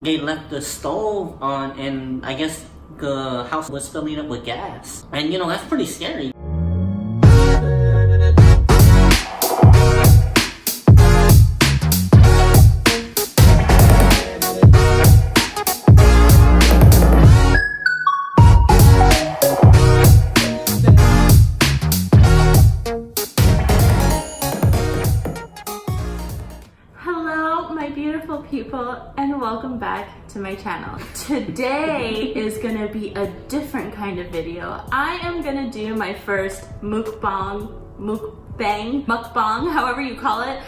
They left the stove on, and I guess the house was filling up with gas. And you know, that's pretty scary. People, and welcome back to my channel. Today is gonna be a different kind of video. I am gonna do my first mukbang, however you call it,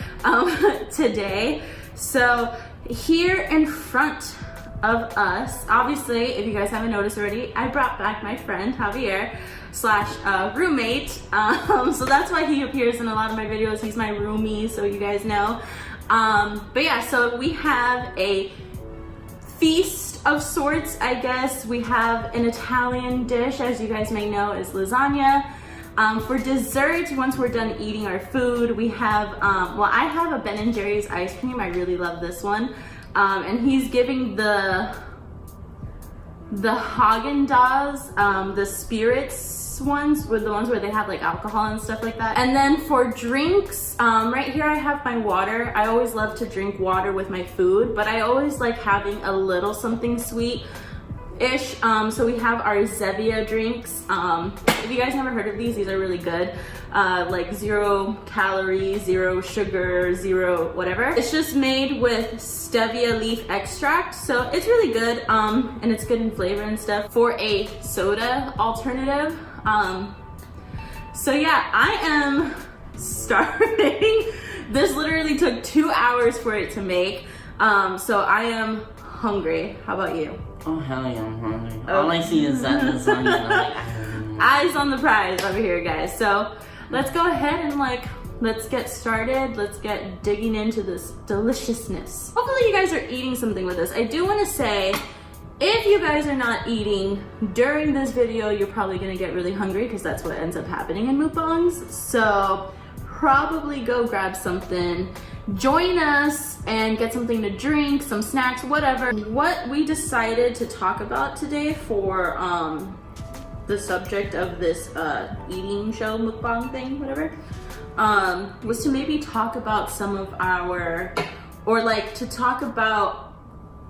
today. So here in front of us, obviously, if you guys haven't noticed already, I brought back my friend Javier / roommate. So that's why he appears in a lot of my videos. He's my roomie, so you guys know. But yeah, so we have a feast of sorts, I guess. We have an Italian dish, as you guys may know, is lasagna. For dessert, once we're done eating our food, we have, well, I have a Ben & Jerry's ice cream. I really love this one. And he's giving the Haagen-Dazs, the spirits ones, with the ones where they have like alcohol and stuff like that. And then for drinks, right here I have my water. I always love to drink water with my food, but I always like having a little something sweet-ish. So we have our Zevia drinks. If you guys never heard of these are really good. Like 0 calories, 0 sugar, 0 whatever. It's just made with stevia leaf extract, so it's really good, and it's good in flavor and stuff for a soda alternative. So yeah, I am starving. This literally took 2 hours for it to make, so I am hungry. How about you? Oh hell yeah, I'm hungry. All I see is that lasagna. Eyes on the prize over here, guys. So let's go ahead and let's get started. Let's get digging into this deliciousness. Hopefully you guys are eating something with us. I do want to say, if you guys are not eating during this video, you're probably gonna get really hungry, because that's what ends up happening in mukbangs. So probably go grab something, join us, and get something to drink, some snacks, whatever. What we decided to talk about today for the subject of this eating show, mukbang thing, whatever, was to maybe talk about some of our, or like to talk about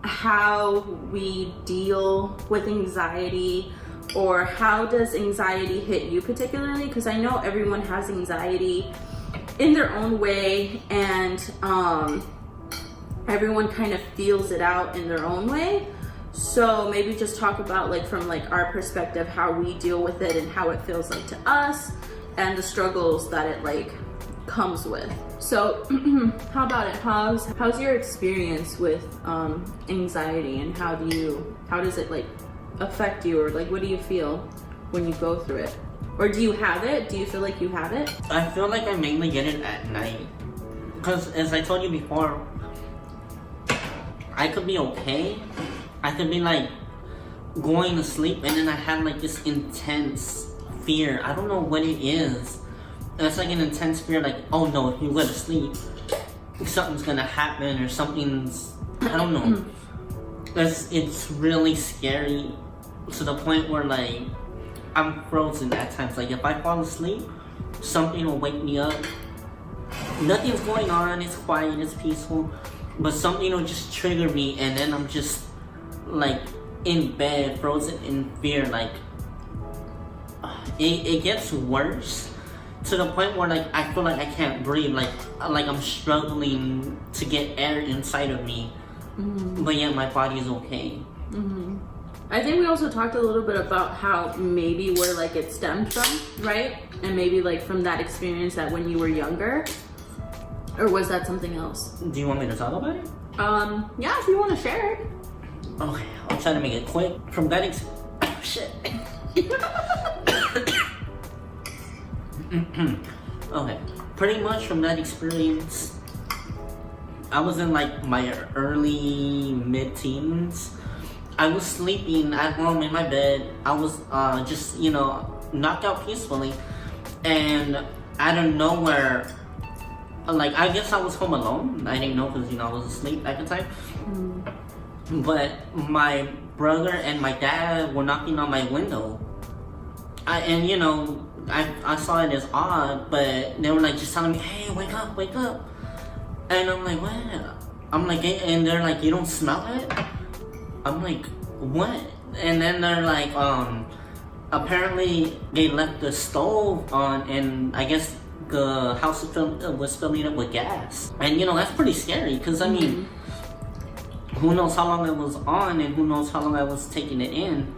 how we deal with anxiety, or how does anxiety hit you particularly, because I know everyone has anxiety in their own way, and everyone kind of feels it out in their own way. So maybe just talk about from our perspective, how we deal with it and how it feels like to us, and the struggles that it comes with. So how about it? How's your experience with anxiety, and how does it affect you, or what do you feel when you go through it? Or do you have it? Do you feel like you have it? I feel like I mainly get it at night, because as I told you before, I could be okay. I could be going to sleep, and then I have this intense fear. I don't know what it is. It's an intense fear, oh no, if you go to sleep, something's gonna happen, or something's, I don't know. It's really scary, to the point where I'm frozen at times. If I fall asleep, something will wake me up. Nothing's going on, it's quiet, it's peaceful, but something will just trigger me, and then I'm just in bed, frozen in fear. It gets worse, to the point where I feel like I can't breathe, I'm struggling to get air inside of me. Mm-hmm. But yet my body is okay. Mm-hmm. I think we also talked a little bit about how maybe where it stemmed from, right? And maybe from that experience that when you were younger, or was that something else? Do you want me to talk about it? Yeah, if you want to share it. Okay, I'll try to make it quick. From that shit. Okay, pretty much from that experience, I was in my early mid-teens. I was sleeping at home in my bed. I was just knocked out peacefully, and out of nowhere, I guess I was home alone. I didn't know, because I was asleep at the time. but my brother and my dad were knocking on my window. And you know, I saw it as odd, but they were like just telling me, hey, wake up, wake up. And I'm like, what? I'm like, and they're like, you don't smell it? I'm like, what? And then they're like, apparently they left the stove on, and I guess the house was filling up with gas. And you know, that's pretty scary, because I mean, who knows how long it was on, and who knows how long I was taking it in.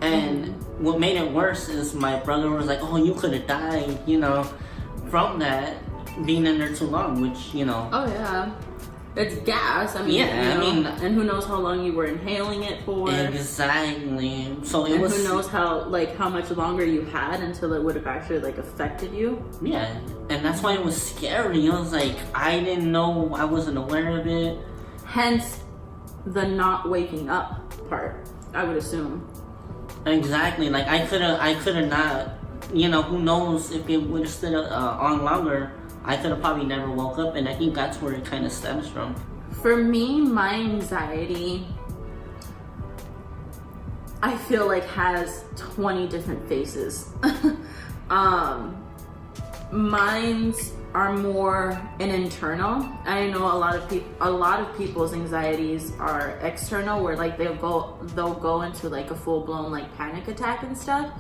And what made it worse is my brother was like, oh, you could have died, you know, from that, being in there too long, which, you know. Oh, yeah. It's gas. I mean, yeah, you know, I mean, and who knows how long you were inhaling it for. Exactly. So it and was. Who knows how much longer you had until it would have actually, like, affected you. Yeah. And that's why it was scary. I was like, I didn't know, I wasn't aware of it. Hence, the not waking up part, I would assume. Exactly. Like, I could have not, you know, who knows if it would have stood on longer, I could have probably never woke up, and I think that's where it kind of stems from. For me, my anxiety, I feel like has 20 different faces. Mine's are more an internal. I know a lot of people's anxieties are external, where like they'll go into like a full-blown like panic attack and stuff.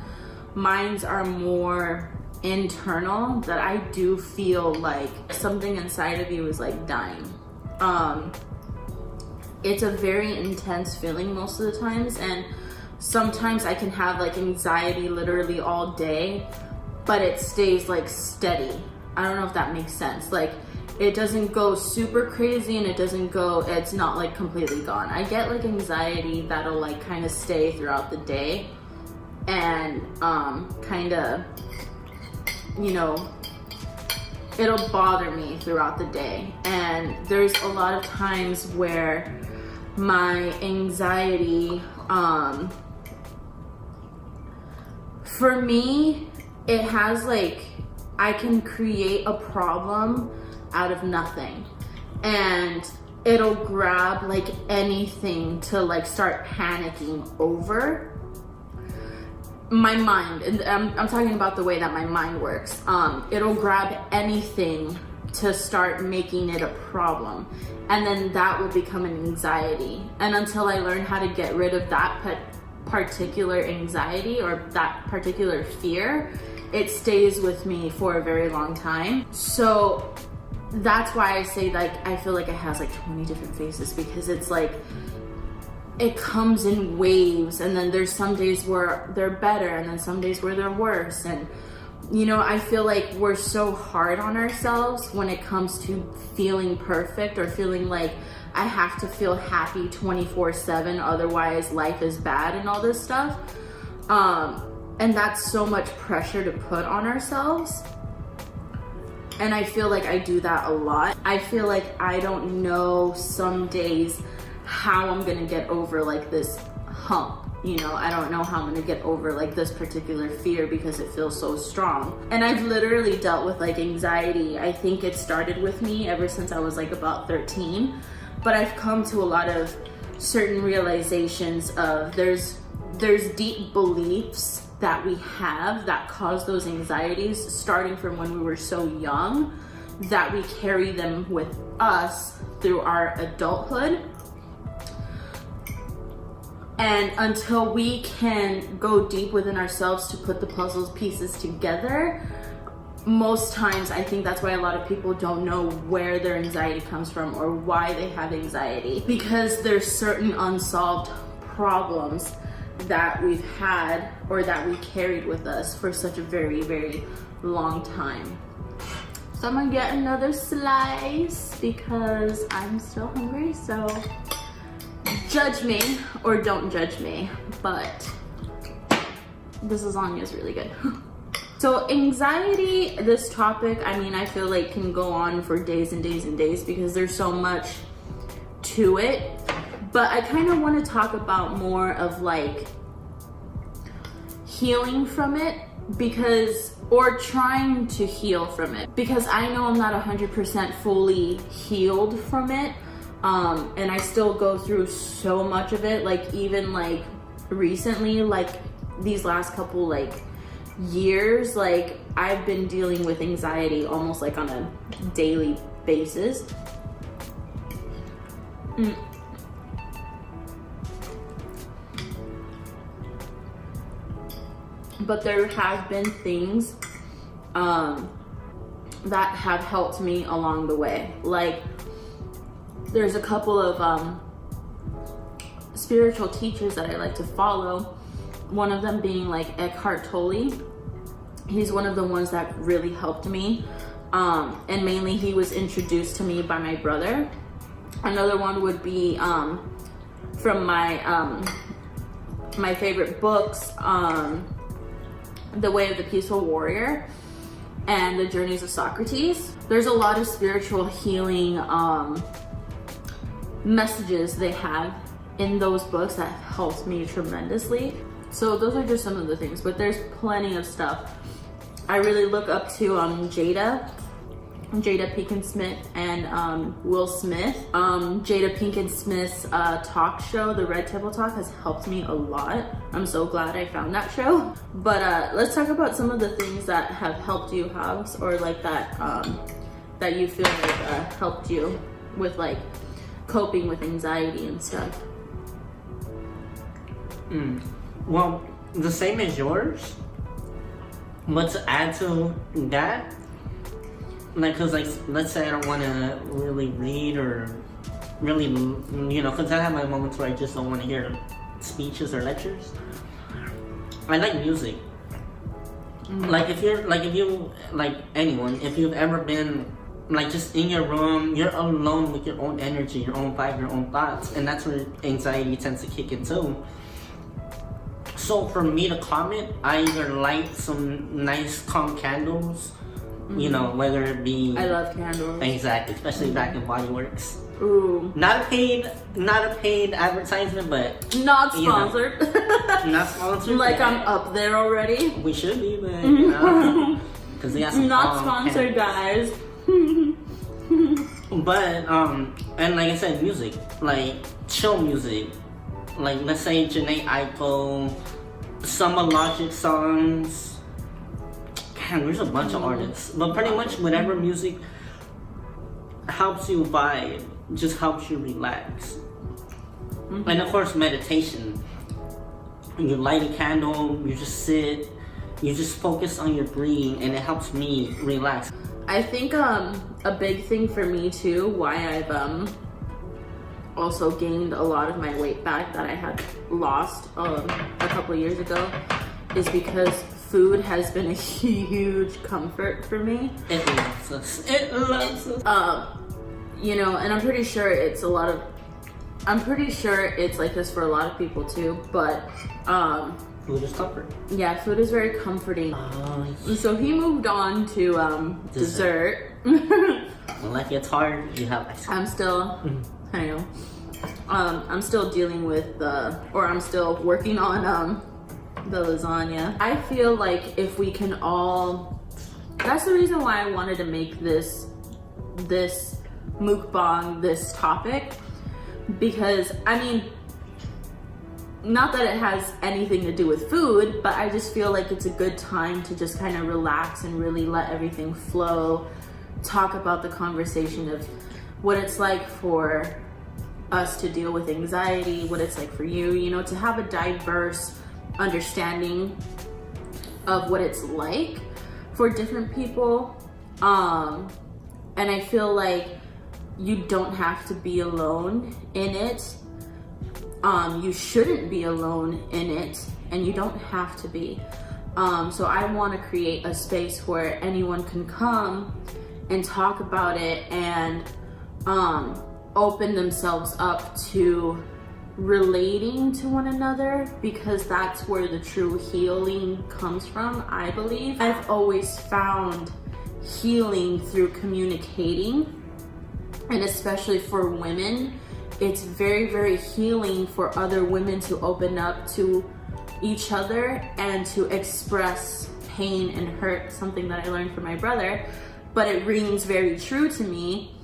Mine's are more internal, that I do feel like something inside of you is like dying. It's a very intense feeling most of the times, and sometimes I can have like anxiety literally all day, but it stays like steady. I don't know if that makes sense. Like, it doesn't go super crazy, and it's not like completely gone. I get like anxiety that'll like kind of stay throughout the day, and kind of, you know, it'll bother me throughout the day. And there's a lot of times where my anxiety, for me, it has like, I can create a problem out of nothing, and it'll grab like anything to like start panicking over. My mind, and I'm talking about the way that my mind works. It'll grab anything to start making it a problem, and then that will become an anxiety. And until I learn how to get rid of that particular anxiety or that particular fear, it stays with me for a very long time. So that's why I say, like, I feel like it has like 20 different faces, because it's like, it comes in waves, and then there's some days where they're better, and then some days where they're worse. And you know, I feel like we're so hard on ourselves when it comes to feeling perfect, or feeling like I have to feel happy 24/7, otherwise life is bad and all this stuff. And that's so much pressure to put on ourselves. And I feel like I do that a lot. I feel like I don't know some days how I'm gonna get over like this hump. You know, I don't know how I'm gonna get over like this particular fear, because it feels so strong. And I've literally dealt with like anxiety. I think it started with me ever since I was like about 13. But I've come to a lot of certain realizations of there's deep beliefs that we have that cause those anxieties, starting from when we were so young, that we carry them with us through our adulthood. And until we can go deep within ourselves to put the puzzle pieces together, most times I think that's why a lot of people don't know where their anxiety comes from or why they have anxiety, because there's certain unsolved problems that we've had or that we carried with us for such a very, very long time. So I'm gonna get another slice because I'm still hungry, so judge me or don't judge me, but this lasagna is really good. So anxiety, this topic, I mean, I feel like can go on for days and days and days, because there's so much to it. But I kind of want to talk about more of like healing from it, or trying to heal from it, because I know I'm not 100% fully healed from it. And I still go through so much of it. Like even like recently, like these last couple like years, like I've been dealing with anxiety almost like on a daily basis. But there have been things that have helped me along the way. Like there's a couple of spiritual teachers that I like to follow. One of them being like Eckhart Tolle. He's one of the ones that really helped me. And mainly he was introduced to me by my brother. Another one would be from my my favorite books, The Way of the Peaceful Warrior and The Journeys of Socrates. There's a lot of spiritual healing messages they have in those books that helped me tremendously. So those are just some of the things, but there's plenty of stuff. I really look up to Jada Pinkett Smith and Will Smith. Jada Pinkett Smith's talk show, The Red Table Talk, has helped me a lot. I'm so glad I found that show. But let's talk about some of the things that have helped you, House, or like that that you feel like helped you with like coping with anxiety and stuff. Well, the same as yours. But to add to that, like, cause like, let's say I don't want to really read or really, you know, cause I have my moments where I just don't want to hear speeches or lectures. I like music. Like if you, like anyone, if you've ever been like just in your room, you're alone with your own energy, your own vibe, your own thoughts, and that's where anxiety tends to kick in too. So for me to calm it, I either light some nice calm candles, you know, whether it be... I love candles. Exactly, especially Bath and Body Works. Ooh. Not a paid advertisement, but... Not sponsored. Not sponsored. Like I'm up there already. We should be, but you know, because they got some not sponsored, guys. But and like I said, music, like chill music, like let's say Janae Aiko, Summer Logic songs. Man, there's a bunch of artists, but pretty much whatever music helps you vibe, just helps you relax. And of course, meditation. You light a candle, you just sit, you just focus on your breathing, and it helps me relax. I think a big thing for me too, why I've also gained a lot of my weight back that I had lost a couple of years ago, is because food has been a huge comfort for me. It loves us. It loves us. You know, and I'm pretty sure it's like this for a lot of people too, but food is comfort. Yeah, food is very comforting. So he moved on to dessert. When life gets hard, you have ice cream. I'm still, I know. I'm still dealing with I'm still working on the lasagna. I feel like if we can all, that's the reason why I wanted to make this mukbang, this topic, because I mean, not that it has anything to do with food, but I just feel like it's a good time to just kind of relax and really let everything flow, talk about the conversation of what it's like for us to deal with anxiety, what it's like for you, you know, to have a diverse understanding of what it's like for different people. And I feel like you don't have to be alone in it. You shouldn't be alone in it, and you don't have to be. So I want to create a space where anyone can come and talk about it and open themselves up to relating to one another, because that's where the true healing comes from, I believe. I've always found healing through communicating, and especially for women, it's very, very healing for other women to open up to each other and to express pain and hurt, something that I learned from my brother, but it rings very true to me.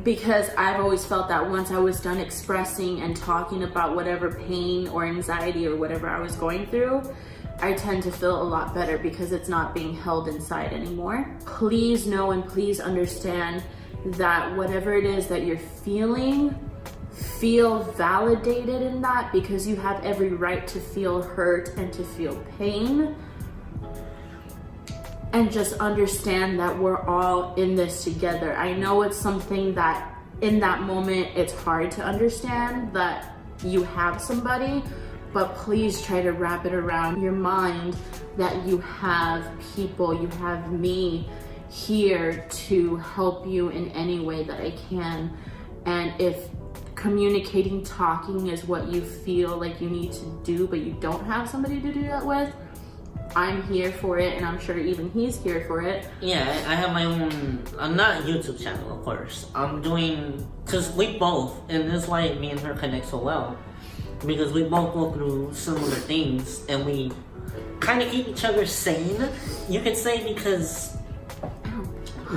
because I've always felt that once I was done expressing and talking about whatever pain or anxiety or whatever I was going through, I tend to feel a lot better because it's not being held inside anymore. Please know and please understand that whatever it is that you're feeling, feel validated in that, because you have every right to feel hurt and to feel pain. And just understand that we're all in this together. I know it's something that in that moment it's hard to understand that you have somebody, but please try to wrap it around your mind that you have people, you have me here to help you in any way that I can. And if communicating, talking is what you feel like you need to do, but you don't have somebody to do that with, I'm here for it, and I'm sure even he's here for it. Yeah, I have my own, not YouTube channel, of course. I'm doing, because we both, and that's why me and her connect so well, because we both go through similar things, and we kind of keep each other sane, you could say, because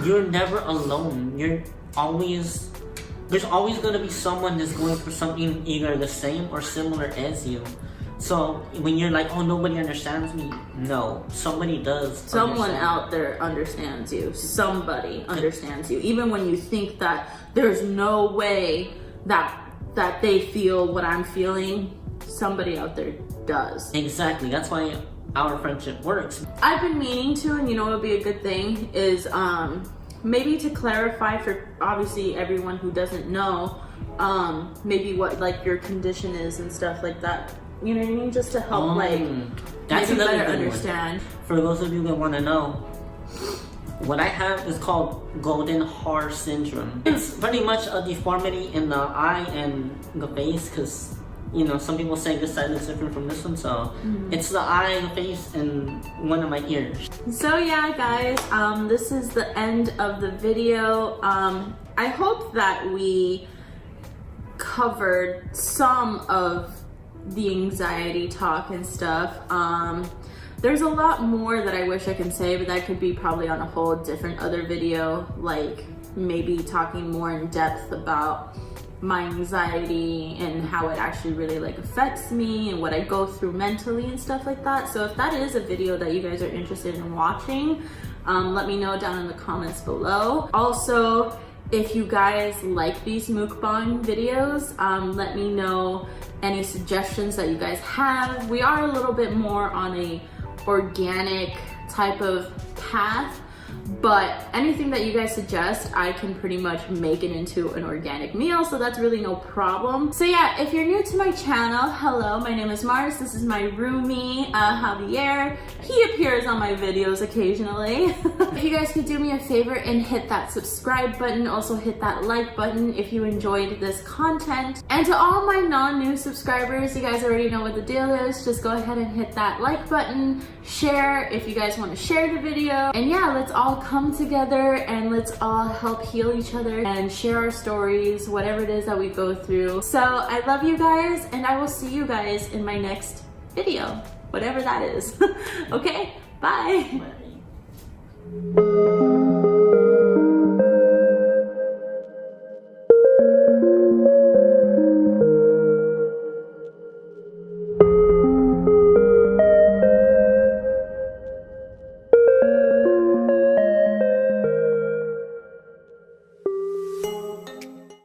you're never alone. You're always, there's always going to be someone that's going through something either the same or similar as you. So when you're like, oh, nobody understands me, no, somebody does. Someone out there understands you. Somebody understands you. Even when you think that there's no way that they feel what I'm feeling, somebody out there does. Exactly. That's why our friendship works. I've been meaning to, and you know what would be a good thing is maybe to clarify for obviously everyone who doesn't know, maybe what like your condition is and stuff like that. You know what I mean? Just to help that's maybe another better good understand. One. For those of you that want to know, what I have is called golden Haar syndrome. It's pretty much a deformity in the eye and the face, because you know some people say this side looks different from this one, so it's the eye, the face, and one of my ears. So yeah, guys, this is the end of the video. I hope that we covered some of the anxiety talk and stuff. There's a lot more that I wish I can say, but that could be probably on a whole different other video, like maybe talking more in depth about my anxiety and how it actually really like affects me and what I go through mentally and stuff like that. So if that is a video that you guys are interested in watching, let me know down in the comments below. Also, if you guys like these mukbang videos, let me know any suggestions that you guys have. We are a little bit more on a organic type of path, but anything that you guys suggest, I can pretty much make it into an organic meal, so that's really no problem. So yeah, if you're new to my channel, hello, my name is Mars. This is my roomie, Javier. He appears on my videos occasionally. If you guys could do me a favor and hit that subscribe button, also hit that like button if you enjoyed this content. And to all my non-new subscribers, you guys already know what the deal is. Just go ahead and hit that like button, share if you guys want to share the video, and yeah, let's all come together and let's all help heal each other and share our stories, whatever it is that we go through. So I love you guys, and I will see you guys in my next video, whatever that is. Okay, bye. Bye.